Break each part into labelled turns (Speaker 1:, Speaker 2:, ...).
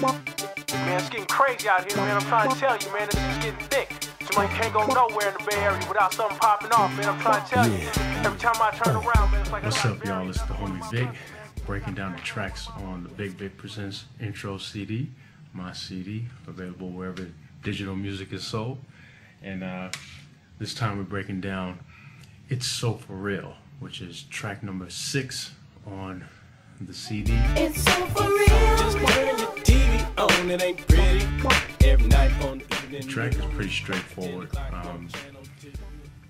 Speaker 1: Man, it's getting crazy out here, man. I'm trying to tell you, man, it's getting thick. Somebody can't go nowhere in the Bay Area without something popping off, man. I'm trying to tell you. Every time I turn around, man, it's like
Speaker 2: What's up, y'all? It's the homie Vik, breaking down the tracks on the Big Vik Presents intro CD, my CD, available wherever digital music is sold. And this time we're breaking down It's So For Real, which is track number 6 on the CD.
Speaker 3: It's so for real. Just turn your TV on, it ain't pretty. Every night on the evening.
Speaker 2: The track is pretty straightforward,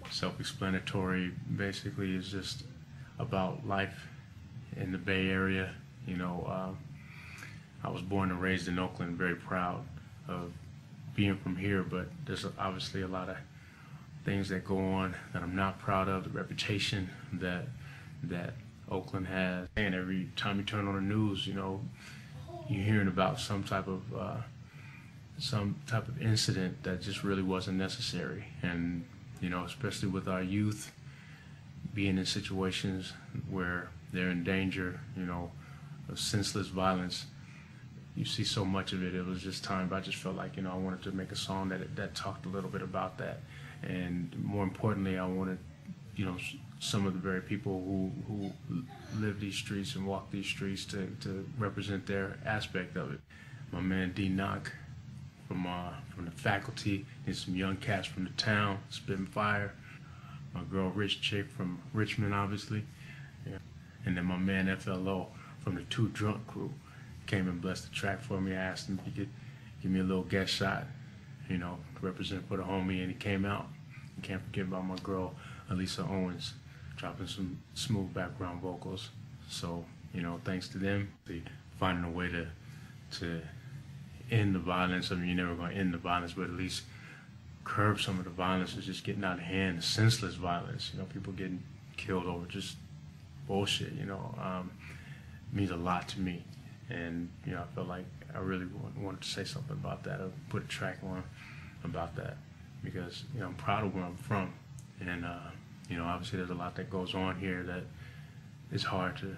Speaker 2: self-explanatory. Basically, it's just about life in the Bay Area. You know, I was born and raised in Oakland, very proud of being from here, but there's obviously a lot of things that go on that I'm not proud of. The reputation that Oakland has, and every time you turn on the news, you know, you're hearing about some type of incident that just really wasn't necessary. And you know, especially with our youth being in situations where they're in danger, you know, of senseless violence. You see so much of it. It was just time. I just felt like, you know, I wanted to make a song that talked a little bit about that, and more importantly, I wanted, you know, some of the very people who live these streets and walk these streets to represent their aspect of it. My man D-Nok from the faculty, and some young cats from the town, spitting fire. My girl Rich Chick from Richmond, obviously, yeah. And then my man FLO from the Too Drunk crew came and blessed the track for me. I asked him if he could give me a little guest shot, you know, to represent for the homie, and he came out. You can't forget about my girl Alisa Owens, dropping some smooth background vocals. So, you know, thanks to them, they finding a way to end the violence. I mean, you're never going to end the violence, but at least curb some of the violence that's just getting out of hand, the senseless violence. You know, people getting killed over just bullshit, you know, means a lot to me. And, you know, I felt like I really wanted to say something about that, or put a track on about that, because, you know, I'm proud of where I'm from. And, you know, obviously there's a lot that goes on here that is hard to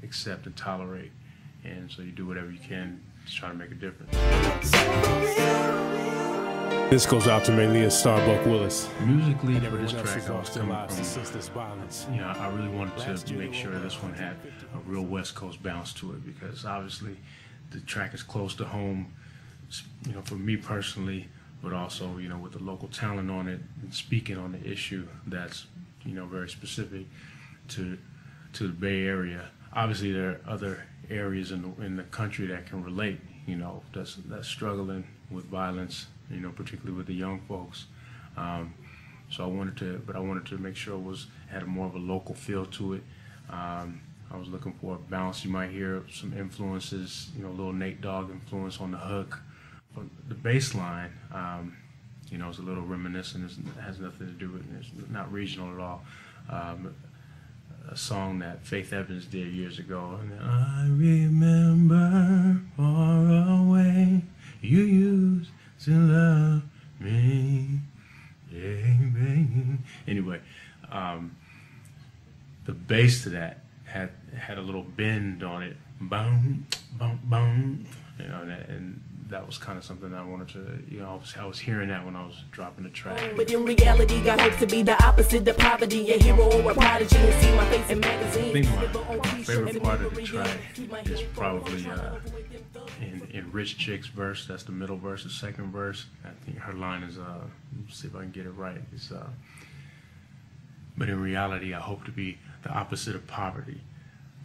Speaker 2: accept and tolerate. And so you do whatever you can to try to make a difference.
Speaker 4: This goes out to mainly Starbuck Willis.
Speaker 2: Musically, for this track, I was coming from, you know, I really wanted to make sure this one had a real West Coast bounce to it, because obviously the track is close to home, you know, for me personally, but also, you know, with the local talent on it and speaking on the issue that's, you know, very specific to the Bay Area. Obviously, there are other areas in the country that can relate, you know, that's struggling with violence, you know, particularly with the young folks. So I wanted to make sure it had more of a local feel to it. I was looking for a bounce. You might hear some influences, you know, a little Nate Dogg influence on the hook. But the bass line, you know, is a little reminiscent. It has nothing to do with it. It's not regional at all. A song that Faith Evans did years ago. And I remember far away you used to love me, yeah, baby. Anyway, the bass to that had a little bend on it, boom, boom, boom, you know, and that was kind of something I wanted to, you know, I was hearing that when I was dropping the track.
Speaker 3: But in reality, got hopes to be the opposite of poverty, a hero or a prodigy, and see my face in magazines.
Speaker 2: I think my favorite part of the track is probably in Rich Chick's verse. That's the middle verse, the second verse. I think her line is, let's see if I can get it right. It's, but in reality, I hope to be the opposite of poverty,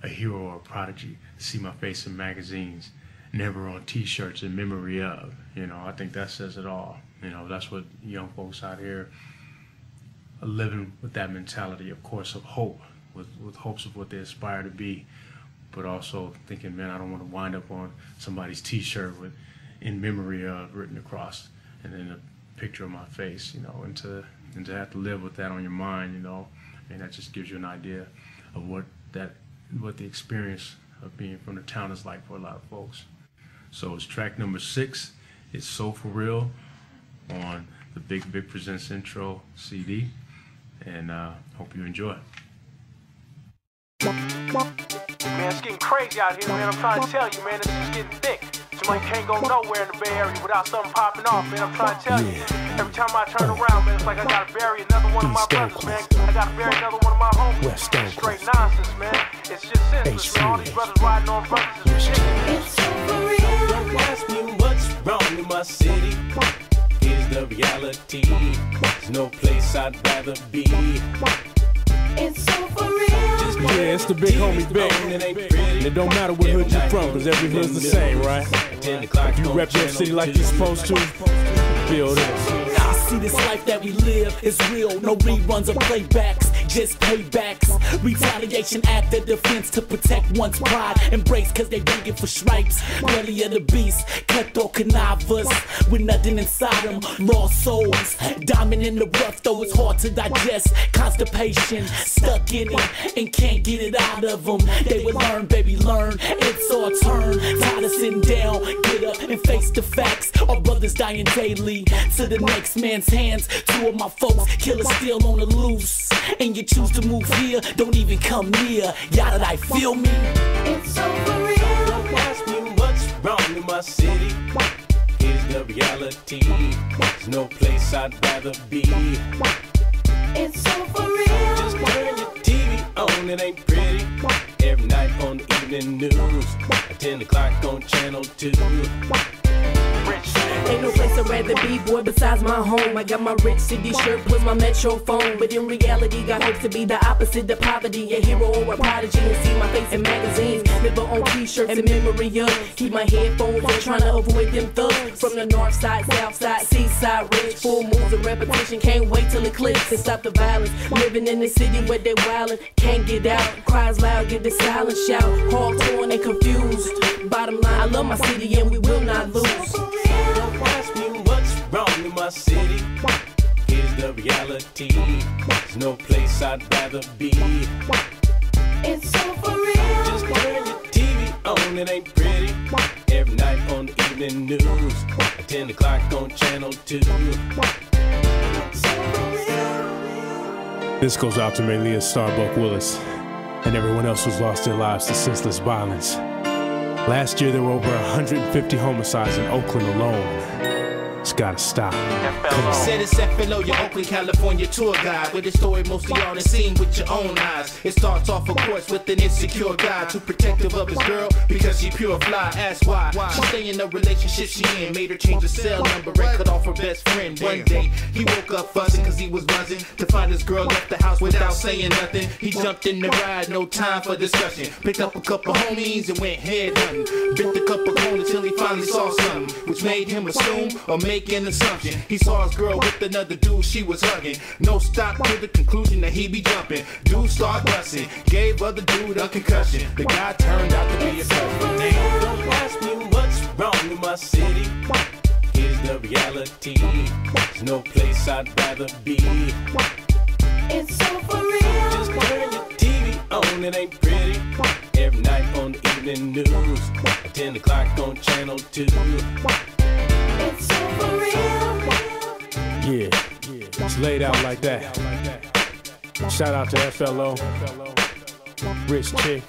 Speaker 2: a hero or a prodigy, see my face in magazines, never on t-shirts in memory of. You know, I think that says it all. You know, that's what young folks out here are living with, that mentality, of course, of hope, with hopes of what they aspire to be, but also thinking, man, I don't want to wind up on somebody's t-shirt with in memory of written across, and then a picture of my face, you know, and to have to live with that on your mind, you know, and that just gives you an idea of what the experience of being from the town is like for a lot of folks. So it's track number 6. It's So For Real on the Big Vik Presents intro CD, and hope you enjoy.
Speaker 1: Man, it's getting crazy out here, man. I'm trying to tell you, man, it's getting thick. Somebody can't go nowhere in the Bay Area without something popping off, man. I'm trying to tell you. Every time I turn around, man, it's like I gotta bury another one of my brothers, man. I gotta bury another one of my homies. It's straight nonsense, man. It's just senseless, man. All these brothers riding on brothers is ridiculous.
Speaker 3: Don't ask me what's wrong in my city. Here's the reality. There's no place I'd rather be.
Speaker 5: It's so for real.
Speaker 4: Yeah, it's the big homie Big. And it don't matter what hood you're from, cause every hood's the same, right? If you rep your city like you're supposed to, feel this.
Speaker 6: I see this life that we live is real. No reruns or playbacks, just paybacks. Retaliation at the defense to protect one's pride. Embrace cause they begging for stripes. Belly of the beast, cutthroat connivers with nothing inside them. Lost souls, diamond in the rough though it's hard to digest. Constipation, stuck in it and can't get it out of them. They would learn, baby, learn. It's our turn. Tired of sitting down, get up and face the facts. Our brothers dying daily to the next man's hands. Two of my folks, killers still on the loose. And you choose to move here, don't even come near. Y'all I feel me?
Speaker 5: It's so for real.
Speaker 3: Don't ask me what's wrong in my city. Here's the reality. There's no place I'd rather be.
Speaker 5: It's so for real.
Speaker 3: Just turn your TV on, it ain't pretty. Every night on the evening news. At 10 o'clock on channel 2.
Speaker 7: Ain't no place I'd rather be, boy, besides my home. I got my rich city shirt with my metro phone. But in reality, got hopes to be the opposite of poverty. A hero or a prodigy and see my face in magazines. Live on t-shirts in memory of. Keep my headphones on, trying to avoid them thugs. From the north side, south side, seaside side, rich. Full moves of repetition, can't wait till it clicks and stop the violence. Living in the city where they wildin', can't get out. Cries loud, get the silent shout. Hard torn and confused. Bottom line, I love my city and we will not lose.
Speaker 3: Don't ask me what's wrong in my city. Here's the reality. There's no place I'd rather be.
Speaker 5: It's so for real.
Speaker 3: Just turn your TV on, it ain't pretty. Every night on the evening news. At 10 o'clock on channel 2.
Speaker 4: This goes out to Malia Starbuck Willis and everyone else who's lost their lives to senseless violence. Last year, there were over 150 homicides in Oakland alone. It's gotta stop.
Speaker 8: Said it's FLO, your Oakland, California tour guide. With a story most of y'all done seen with your own eyes. It starts off, of course, with an insecure guy. Too protective of his girl because she pure fly. Ask why. She stay in the relationship she in. Made her change her cell number and cut off her best friend. One day, he woke up fussing cause he was buzzing to find his girl left the house without saying nothing. He jumped in the ride, no time for discussion. Picked up a couple homies and went head hunting. Bit the couple corners till he finally saw something, which made him assume or make an assumption. He saw his girl with another dude she was hugging. No stop to the conclusion that he be jumping. Dude start busting, gave other dude a concussion. The guy turned out to be a cousin.
Speaker 3: Don't ask me what's wrong in my city. Here's the reality. There's no place I'd rather be.
Speaker 5: It's so for real.
Speaker 3: Just turn your TV on, it ain't pretty. Every night on the evening news. At 10 o'clock on channel 2.
Speaker 5: It's so for real.
Speaker 4: Yeah, it's laid out like that. Shout out to FLO, Rich Chick,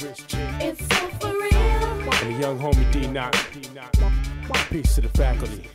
Speaker 5: It's so for real.
Speaker 4: and the young homie D-Nok. Peace to the faculty.